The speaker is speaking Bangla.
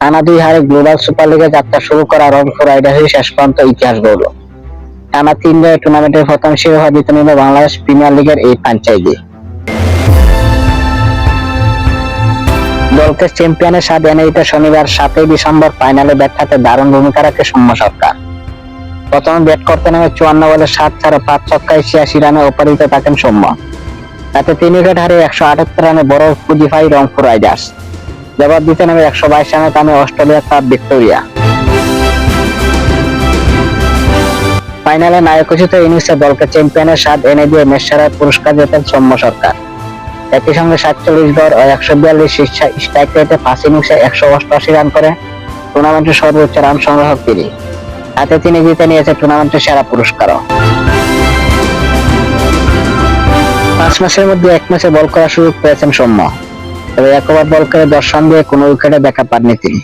টানা 2 হারে গ্লোবাল সুপার লিগে যাত্রা শুরু করা রংপুর রাইডার্সই শেষ পর্যন্ত ইতিহাস গড়ল। টানা 3 জয়ে টুর্নামেন্টের প্রথম শিরোপা জিতে নিল বাংলাদেশ প্রিমিয়ার লিগের এই ফ্র্যাঞ্চাইজি। দলকে চ্যাম্পিয়নের স্বাদ এনে দিতে শনিবার 7 ডিসেম্বর ফাইনালে ব্যাট হাতে দারুণ ভূমিকা রাখে সৌম্য সরকার। প্রথমে ব্যাট করতে নেমে 54 বলে 7 চারে 5 ছক্কায় 86 রানে অপরাজিত থাকেন সৌম্য। তাতে 3 উইকেট হারিয়ে 178 রানে বড় পুঁজি পায় রংপুর রাইডার্স। জবাব দিতে নেমে 122 রানে থামে অস্ট্রেলিয়ার ক্লাব ভিক্টোরিয়া। ফাইনালে নায়কোচিত ইনিংসে দলকে চ্যাম্পিয়নের স্বাদ এনে দিয়ে ম্যাচ সেরার পুরস্কার জেতেন সৌম্য সরকার। একই সঙ্গে 47 গড় ও 142 স্ট্রাইক রেটে 5 ইনিংসে 188 রান করে টুর্নামেন্টের সর্বোচ্চ রান সংগ্রাহক তিনি। তাতে তিনি জিতে নিয়েছে টুর্নামেন্টের সেরা পুরস্কারও। 5 ম্যাচের মধ্যে 1 ম্যাচে বল করার সুযোগ পেয়েছেন সৌম্য, তবে 1 ওভার বল করে 10 রান দিয়ে কোনো উইকেটে দেখা পাননি তিনি।